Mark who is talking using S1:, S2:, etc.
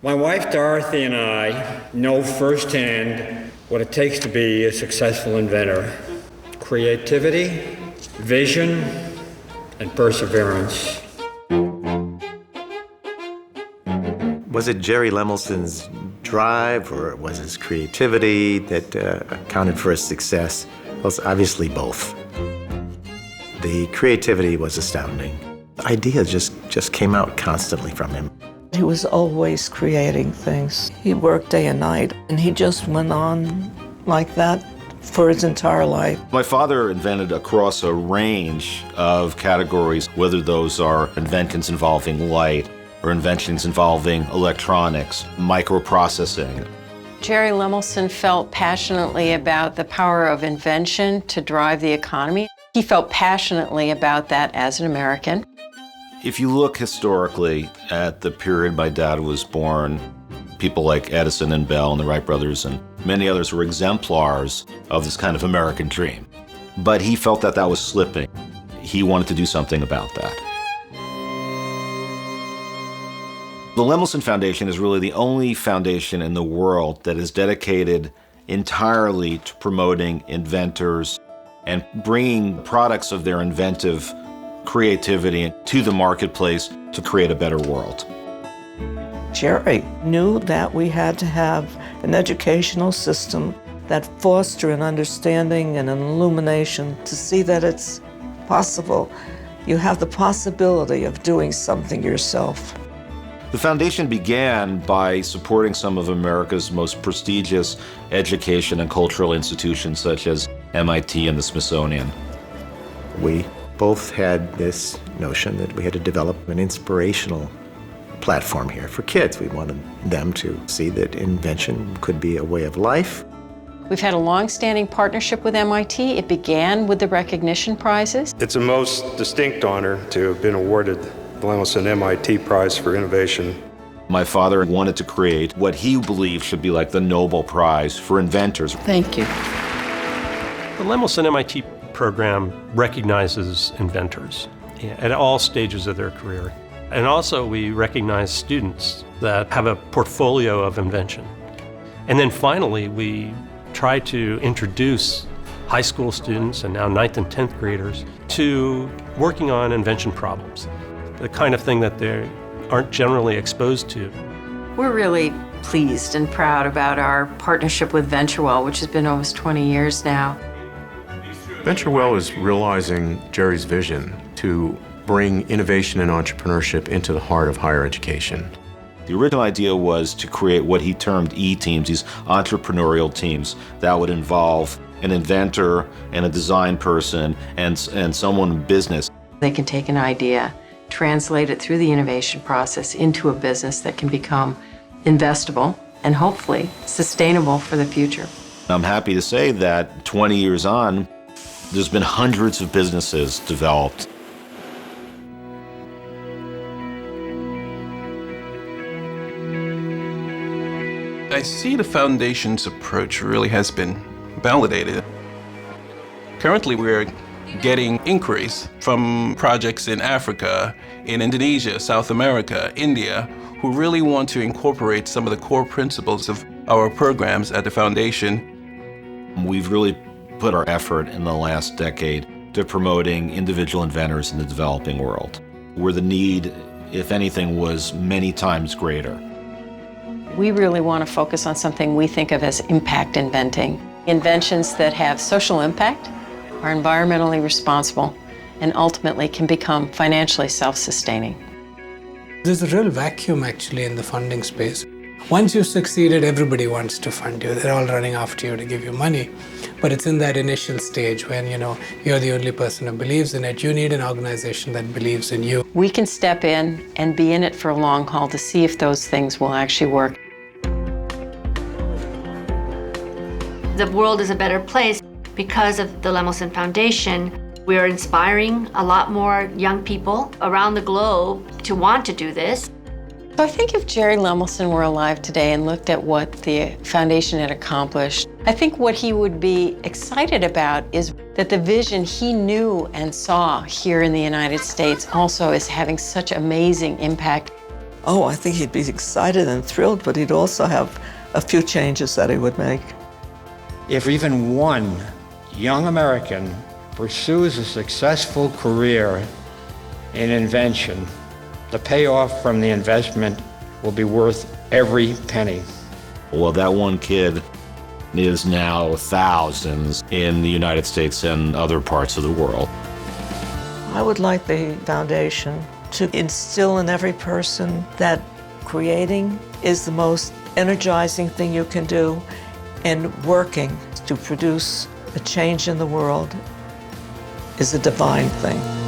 S1: My wife Dorothy and I know firsthand what it takes to be a successful inventor. Creativity, vision, and perseverance.
S2: Was it Jerry Lemelson's drive or was his creativity that accounted for his success? Well, it's obviously both. The creativity was astounding. Ideas just came out constantly from him.
S3: He was always creating things. He worked day and night, and he just went on like that for his entire life.
S4: My father invented across a range of categories, whether those are inventions involving light or inventions involving electronics, microprocessing.
S5: Jerry Lemelson felt passionately about the power of invention to drive the economy. He felt passionately about that as an American.
S4: If you look historically at the period my dad was born, people like Edison and Bell and the Wright brothers and many others were exemplars of this kind of American dream. But he felt that that was slipping. He wanted to do something about that. The Lemelson Foundation is really the only foundation in the world that is dedicated entirely to promoting inventors and bringing products of their inventive creativity to the marketplace to create a better world.
S3: Jerry knew that we had to have an educational system that fostered an understanding and an illumination to see that it's possible. You have the possibility of doing something yourself.
S4: The foundation began by supporting some of America's most prestigious education and cultural institutions, such as MIT and the Smithsonian.
S2: We both had this notion that we had to develop an inspirational platform here for kids. We wanted them to see that invention could be a way of life.
S5: We've had a long-standing partnership with MIT. It began with the recognition prizes.
S6: It's a most distinct honor to have been awarded the Lemelson MIT Prize for Innovation.
S4: My father wanted to create what he believed should be like the Nobel Prize for inventors.
S5: Thank you.
S7: The Lemelson MIT program recognizes inventors at all stages of their career. And also we recognize students that have a portfolio of invention. And then finally, we try to introduce high school students and now 9th and 10th graders to working on invention problems, the kind of thing that they aren't generally exposed to.
S5: We're really pleased and proud about our partnership with VentureWell, which has been almost 20 years now.
S8: VentureWell is realizing Jerry's vision to bring innovation and entrepreneurship into the heart of higher education.
S4: The original idea was to create what he termed E-teams, these entrepreneurial teams that would involve an inventor and a design person and someone in business.
S5: They can take an idea, translate it through the innovation process into a business that can become investable and hopefully sustainable for the future.
S4: I'm happy to say that 20 years on, there's been hundreds of businesses developed.
S9: I see the foundation's approach really has been validated. Currently, we're getting inquiries from projects in Africa, in Indonesia, South America, India, who really want to incorporate some of the core principles of our programs at the foundation.
S4: We've really put our effort in the last decade to promoting individual inventors in the developing world, where the need, if anything, was many times greater.
S5: We really want to focus on something we think of as impact inventing. Inventions that have social impact, are environmentally responsible, and ultimately can become financially self-sustaining.
S10: There's a real vacuum actually in the funding space. Once you've succeeded, everybody wants to fund you. They're all running after you to give you money. But it's in that initial stage when, you're the only person who believes in it. You need an organization that believes in you.
S5: We can step in and be in it for a long haul to see if those things will actually work.
S11: The world is a better place because of the Lemelson Foundation. We are inspiring a lot more young people around the globe to want to do this.
S5: So I think if Jerry Lemelson were alive today and looked at what the foundation had accomplished, I think what he would be excited about is that the vision he knew and saw here in the United States also is having such amazing impact.
S3: oh, I think he'd be excited and thrilled, but he'd also have a few changes that he would make.
S1: If even one young American pursues a successful career in invention, the payoff from the investment will be worth every penny.
S4: Well, that one kid is now thousands in the United States and other parts of the world.
S3: I would like the foundation to instill in every person that creating is the most energizing thing you can do, and working to produce a change in the world is a divine thing.